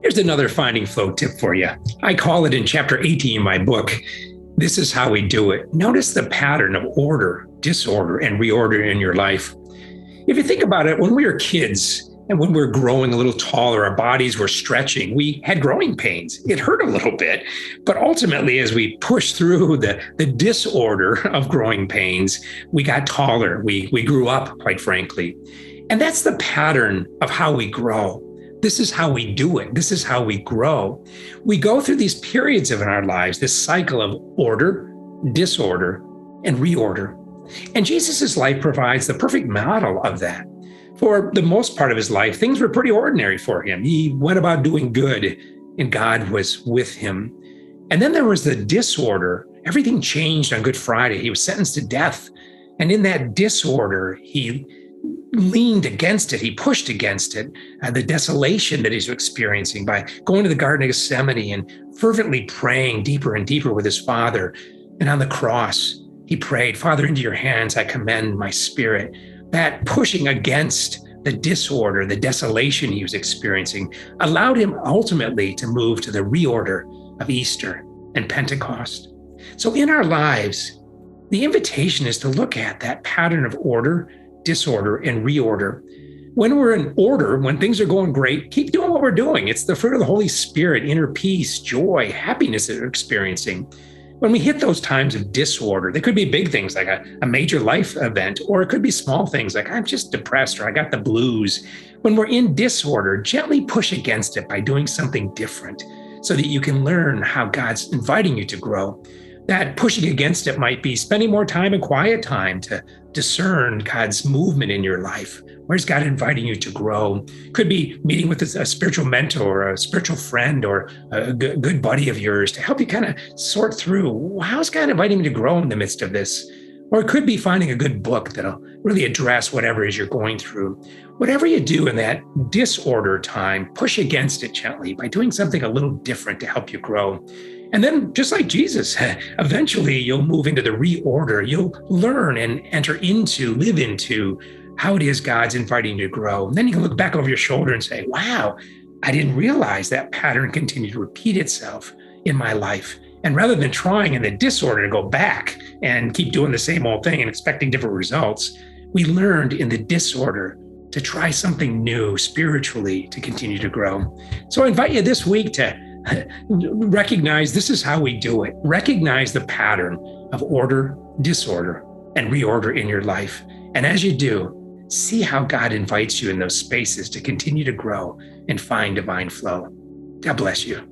Here's another finding flow tip for you. I call it in chapter 18 in my book. This is how we do it. Notice the pattern of order, disorder, and reorder in your life. If you think about it, when we were kids and when we were growing a little taller, our bodies were stretching, we had growing pains. It hurt a little bit, but ultimately, as we pushed through the disorder of growing pains, we got taller. We grew up, quite frankly. And that's the pattern of how we grow. This is how we do it. This is how we grow. We go through these periods of in our lives, this cycle of order, disorder, and reorder. And Jesus' life provides the perfect model of that. For the most part of his life, things were pretty ordinary for him. He went about doing good, and God was with him. And then there was the disorder. Everything changed on Good Friday. He was sentenced to death. And in that disorder, he leaned against it. He pushed against it, the desolation that he's experiencing by going to the Garden of Gethsemane and fervently praying deeper and deeper with his Father. And on the cross, he prayed, Father, into your hands I commend my spirit. That pushing against the disorder, the desolation he was experiencing, allowed him ultimately to move to the reorder of Easter and Pentecost. So in our lives, the invitation is to look at that pattern of order, disorder, and reorder. When we're in order, when things are going great, keep doing what we're doing. It's the fruit of the Holy Spirit, inner peace, joy, happiness that we're experiencing. When we hit those times of disorder, they could be big things like a major life event, or it could be small things like I'm just depressed or I got the blues. When we're in disorder, gently push against it by doing something different so that you can learn how God's inviting you to grow. That pushing against it might be spending more time in quiet time to discern God's movement in your life. Where's God inviting you to grow? Could be meeting with a spiritual mentor or a spiritual friend or a good buddy of yours to help you kind of sort through how's God inviting me to grow in the midst of this? Or it could be finding a good book that'll really address whatever it is you're going through. Whatever you do in that disorder time, push against it gently by doing something a little different to help you grow. And then, just like Jesus, eventually you'll move into the reorder. You'll learn and live into how it is God's inviting you to grow. And then you can look back over your shoulder and say, wow, I didn't realize that pattern continued to repeat itself in my life. And rather than trying in the disorder to go back and keep doing the same old thing and expecting different results, we learned in the disorder to try something new spiritually to continue to grow. So I invite you this week to recognize this is how we do it. Recognize the pattern of order, disorder, and reorder in your life. And as you do, see how God invites you in those spaces to continue to grow and find divine flow. God bless you.